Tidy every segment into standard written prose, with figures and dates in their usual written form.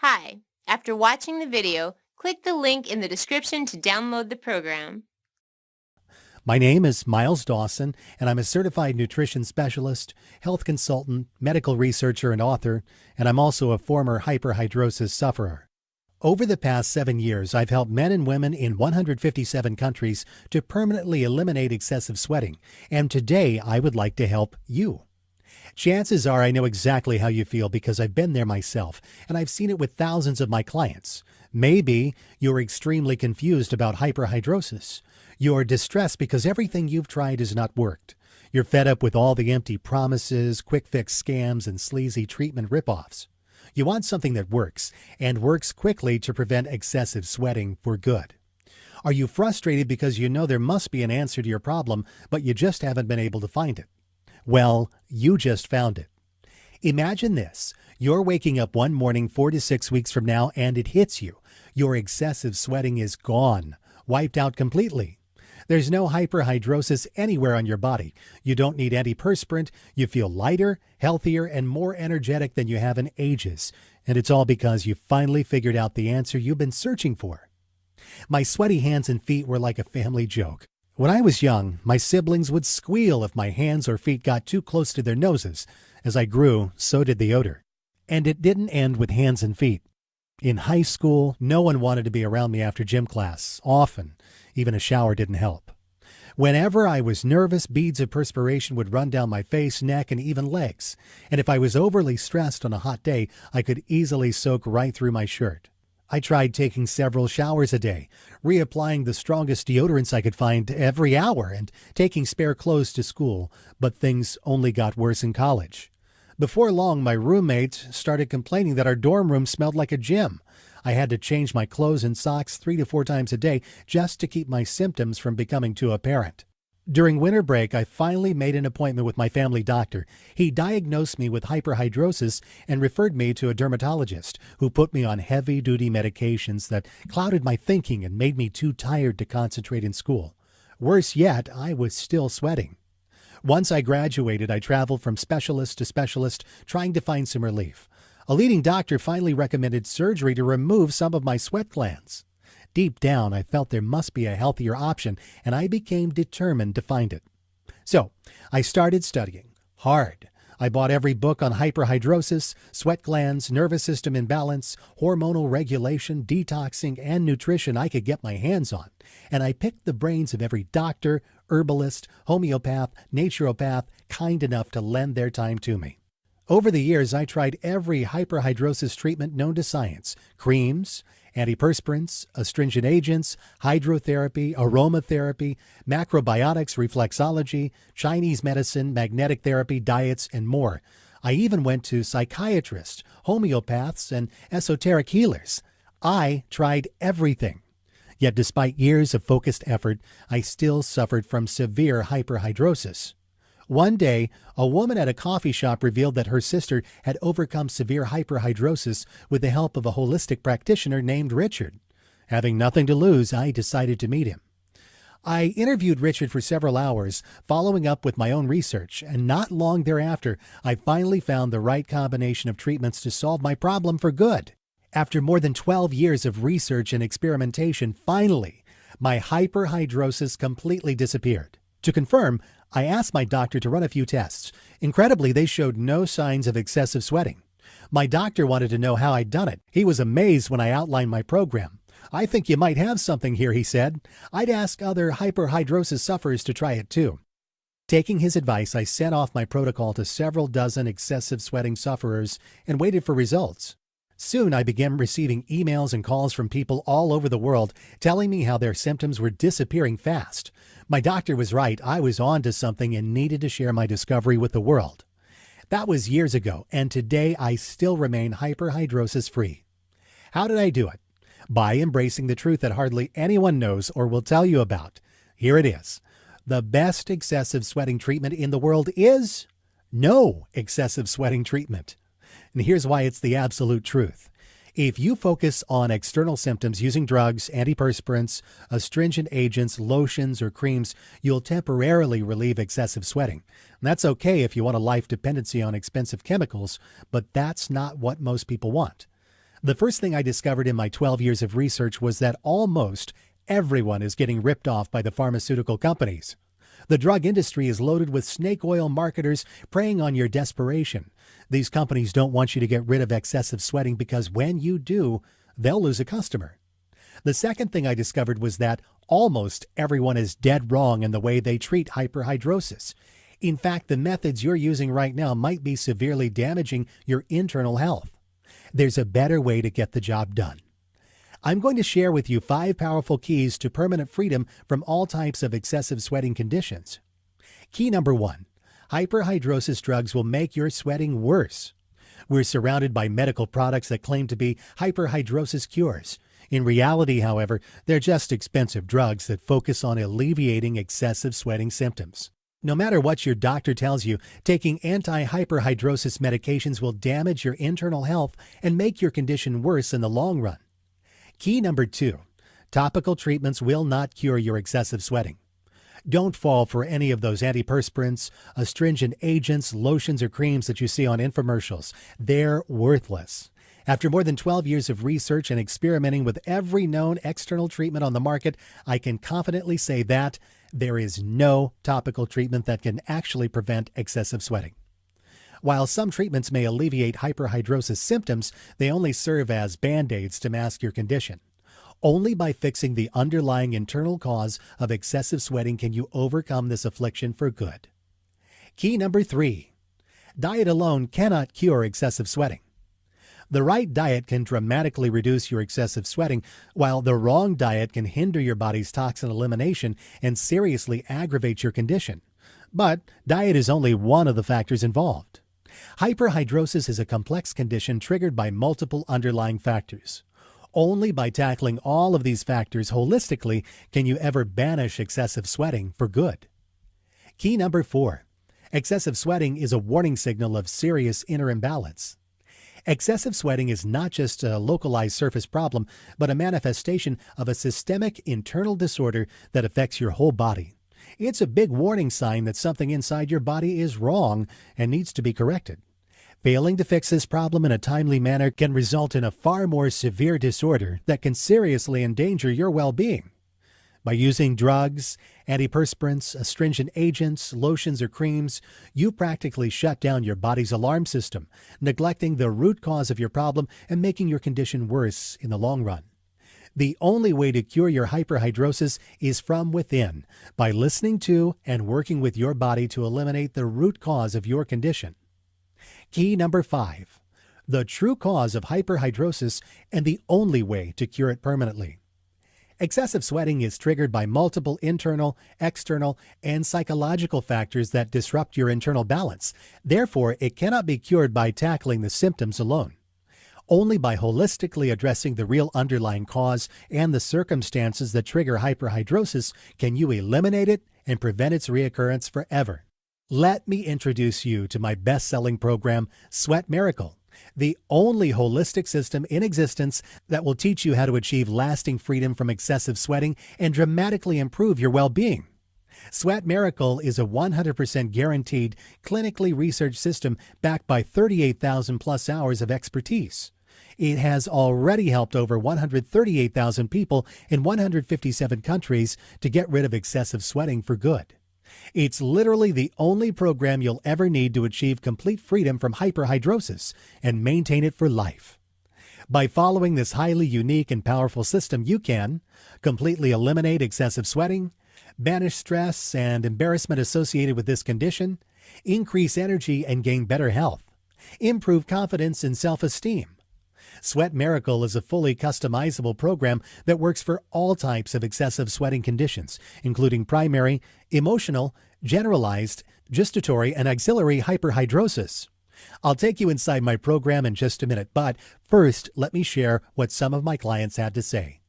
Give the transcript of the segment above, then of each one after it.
Hi. After watching the video, click the link in the description to download the program. My name is Miles Dawson, and I'm a certified nutrition specialist, health consultant, medical researcher, and author, and I'm also a former hyperhidrosis sufferer. Over the past 7 years, I've helped men and women in 157 countries to permanently eliminate excessive sweating, and today I would like to help you. Chances are I know exactly how you feel because I've been there myself, and I've seen it with thousands of my clients. Maybe you're extremely confused about hyperhidrosis. You're distressed because everything you've tried has not worked. You're fed up with all the empty promises, quick fix scams, and sleazy treatment ripoffs. You want something that works, and works quickly to prevent excessive sweating for good. Are you frustrated because you know there must be an answer to your problem, but you just haven't been able to find it? Well, you just found it. Imagine this. You're waking up one morning 4 to 6 weeks from now and it hits you. Your excessive sweating is gone, wiped out completely. There's no hyperhidrosis anywhere on your body. You don't need antiperspirant. You feel lighter, healthier, and more energetic than you have in ages. And it's all because you finally figured out the answer you've been searching for. My sweaty hands and feet were like a family joke. When I was young, my siblings would squeal if my hands or feet got too close to their noses. As I grew, so did the odor. And it didn't end with hands and feet. In high school, no one wanted to be around me after gym class. Often, even a shower didn't help. Whenever I was nervous, beads of perspiration would run down my face, neck, and even legs. And if I was overly stressed on a hot day, I could easily soak right through my shirt. I tried taking several showers a day, reapplying the strongest deodorants I could find every hour, and taking spare clothes to school, but things only got worse in college. Before long, my roommates started complaining that our dorm room smelled like a gym. I had to change my clothes and socks 3 to 4 times a day just to keep my symptoms from becoming too apparent. During winter break, I finally made an appointment with my family doctor. He diagnosed me with hyperhidrosis and referred me to a dermatologist who put me on heavy-duty medications that clouded my thinking and made me too tired to concentrate in school. Worse yet, I was still sweating. Once I graduated, I traveled from specialist to specialist trying to find some relief. A leading doctor finally recommended surgery to remove some of my sweat glands. Deep down, I felt there must be a healthier option, and I became determined to find it. So, I started studying hard. I bought every book on hyperhidrosis, sweat glands, nervous system imbalance, hormonal regulation, detoxing, and nutrition I could get my hands on. And I picked the brains of every doctor, herbalist, homeopath, naturopath kind enough to lend their time to me. Over the years, I tried every hyperhidrosis treatment known to science: creams, antiperspirants, astringent agents, hydrotherapy, aromatherapy, macrobiotics, reflexology, Chinese medicine, magnetic therapy, diets, and more. I even went to psychiatrists, homeopaths, and esoteric healers. I tried everything. Yet despite years of focused effort, I still suffered from severe hyperhidrosis. One day, a woman at a coffee shop revealed that her sister had overcome severe hyperhidrosis with the help of a holistic practitioner named Richard. Having nothing to lose, I decided to meet him. I interviewed Richard for several hours, following up with my own research, and not long thereafter, I finally found the right combination of treatments to solve my problem for good. After more than 12 years of research and experimentation, finally, my hyperhidrosis completely disappeared. To confirm, I asked my doctor to run a few tests. Incredibly, they showed no signs of excessive sweating. My doctor wanted to know how I'd done it. He was amazed when I outlined my program. "I think you might have something here," he said. "I'd ask other hyperhidrosis sufferers to try it too." Taking his advice, I sent off my protocol to several dozen excessive sweating sufferers and waited for results. Soon I began receiving emails and calls from people all over the world telling me how their symptoms were disappearing fast. My doctor was right. I was on to something and needed to share my discovery with the world. That was years ago, and today I still remain hyperhidrosis free. How did I do it? By embracing the truth that hardly anyone knows or will tell you about. Here it is. The best excessive sweating treatment in the world is no excessive sweating treatment. And here's why it's the absolute truth. If you focus on external symptoms using drugs, antiperspirants, astringent agents, lotions, or creams, you'll temporarily relieve excessive sweating. And that's okay if you want a life dependency on expensive chemicals, but that's not what most people want. The first thing I discovered in my 12 years of research was that almost everyone is getting ripped off by the pharmaceutical companies. The drug industry is loaded with snake oil marketers preying on your desperation. These companies don't want you to get rid of excessive sweating because when you do, they'll lose a customer. The second thing I discovered was that almost everyone is dead wrong in the way they treat hyperhidrosis. In fact, the methods you're using right now might be severely damaging your internal health. There's a better way to get the job done. I'm going to share with you 5 powerful keys to permanent freedom from all types of excessive sweating conditions. Key number 1, hyperhidrosis drugs will make your sweating worse. We're surrounded by medical products that claim to be hyperhidrosis cures. In reality, however, they're just expensive drugs that focus on alleviating excessive sweating symptoms. No matter what your doctor tells you, taking anti-hyperhidrosis medications will damage your internal health and make your condition worse in the long run. Key number 2, topical treatments will not cure your excessive sweating. Don't fall for any of those antiperspirants, astringent agents, lotions, or creams that you see on infomercials. They're worthless. After more than 12 years of research and experimenting with every known external treatment on the market, I can confidently say that there is no topical treatment that can actually prevent excessive sweating. While some treatments may alleviate hyperhidrosis symptoms, they only serve as Band-Aids to mask your condition. Only by fixing the underlying internal cause of excessive sweating can you overcome this affliction for good. Key number 3, diet alone cannot cure excessive sweating. The right diet can dramatically reduce your excessive sweating, while the wrong diet can hinder your body's toxin elimination and seriously aggravate your condition. But diet is only one of the factors involved. Hyperhidrosis is a complex condition triggered by multiple underlying factors. Only by tackling all of these factors holistically can you ever banish excessive sweating for good. Key number 4, excessive sweating is a warning signal of serious inner imbalance. Excessive sweating is not just a localized surface problem, but a manifestation of a systemic internal disorder that affects your whole body. It's a big warning sign that something inside your body is wrong and needs to be corrected. Failing to fix this problem in a timely manner can result in a far more severe disorder that can seriously endanger your well-being. By using drugs, antiperspirants, astringent agents, lotions, or creams, you practically shut down your body's alarm system, neglecting the root cause of your problem and making your condition worse in the long run. The only way to cure your hyperhidrosis is from within, by listening to and working with your body to eliminate the root cause of your condition. Key number 5, the true cause of hyperhidrosis and the only way to cure it permanently. Excessive sweating is triggered by multiple internal, external, and psychological factors that disrupt your internal balance. Therefore, it cannot be cured by tackling the symptoms alone. Only by holistically addressing the real underlying cause and the circumstances that trigger hyperhidrosis can you eliminate it and prevent its reoccurrence forever. Let me introduce you to my best-selling program, Sweat Miracle, the only holistic system in existence that will teach you how to achieve lasting freedom from excessive sweating and dramatically improve your well-being. Sweat Miracle is a 100% guaranteed, clinically researched system backed by 38,000 plus hours of expertise. It has already helped over 138,000 people in 157 countries to get rid of excessive sweating for good. It's literally the only program you'll ever need to achieve complete freedom from hyperhidrosis and maintain it for life. By following this highly unique and powerful system, you can completely eliminate excessive sweating, banish stress and embarrassment associated with this condition, increase energy and gain better health, improve confidence and self-esteem. Sweat Miracle is a fully customizable program that works for all types of excessive sweating conditions, including primary, emotional, generalized, gestatory, and axillary hyperhidrosis. I'll take you inside my program in just a minute, but first, let me share what some of my clients had to say.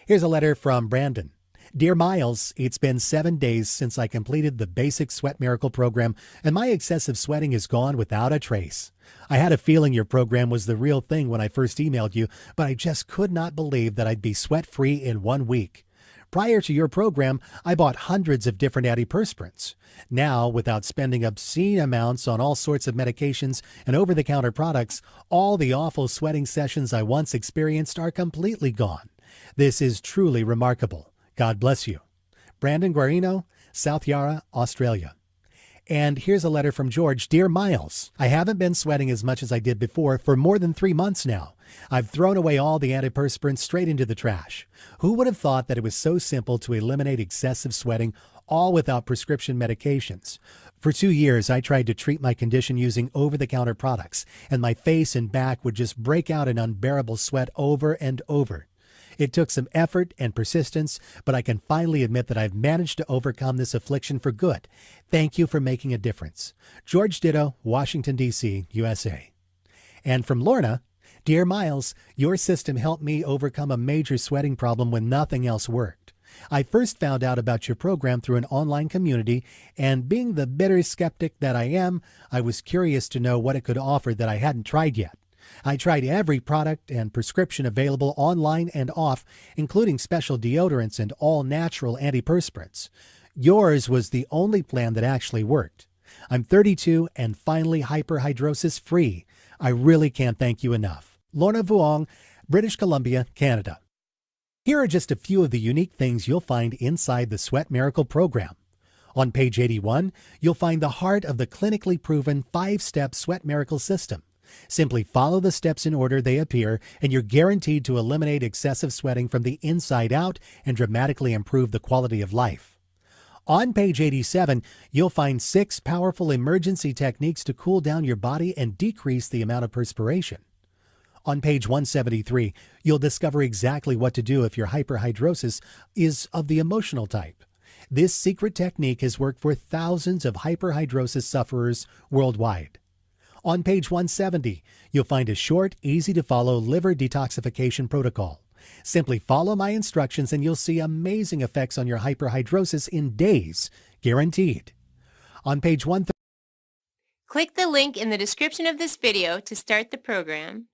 Here's a letter from Brandon. Dear Miles, it's been 7 days since I completed the basic Sweat Miracle program, and my excessive sweating is gone without a trace. I had a feeling your program was the real thing when I first emailed you, but I just could not believe that I'd be sweat-free in 1 week. Prior to your program, I bought hundreds of different antiperspirants. Now, without spending obscene amounts on all sorts of medications and over-the-counter products, all the awful sweating sessions I once experienced are completely gone. This is truly remarkable. God bless you. Brandon Guarino, South Yarra, Australia. And here's a letter from George. Dear Miles, I haven't been sweating as much as I did before for more than 3 months now. I've thrown away all the antiperspirants straight into the trash. Who would have thought that it was so simple to eliminate excessive sweating, all without prescription medications? For 2 years, I tried to treat my condition using over-the-counter products, and my face and back would just break out in unbearable sweat over and over. It took some effort and persistence, but I can finally admit that I've managed to overcome this affliction for good. Thank you for making a difference. George Ditto, Washington, D.C., USA. And from Lorna, Dear Miles, your system helped me overcome a major sweating problem when nothing else worked. I first found out about your program through an online community, and being the bitter skeptic that I am, I was curious to know what it could offer that I hadn't tried yet. I tried every product and prescription available online and off, including special deodorants and all-natural antiperspirants. Yours was the only plan that actually worked. I'm 32 and finally hyperhidrosis free. I really can't thank you enough. Lorna Vuong, British Columbia, Canada. Here are just a few of the unique things you'll find inside the Sweat Miracle program. On page 81, you'll find the heart of the clinically proven 5-step Sweat Miracle system. Simply follow the steps in order they appear, and you're guaranteed to eliminate excessive sweating from the inside out and dramatically improve the quality of life. On page 87, you'll find 6 powerful emergency techniques to cool down your body and decrease the amount of perspiration. On page 173, you'll discover exactly what to do if your hyperhidrosis is of the emotional type. This secret technique has worked for thousands of hyperhidrosis sufferers worldwide. On page 170, you'll find a short, easy-to-follow liver detoxification protocol. Simply follow my instructions and you'll see amazing effects on your hyperhidrosis in days, guaranteed. On page 130, Click the link in the description of this video to start the program.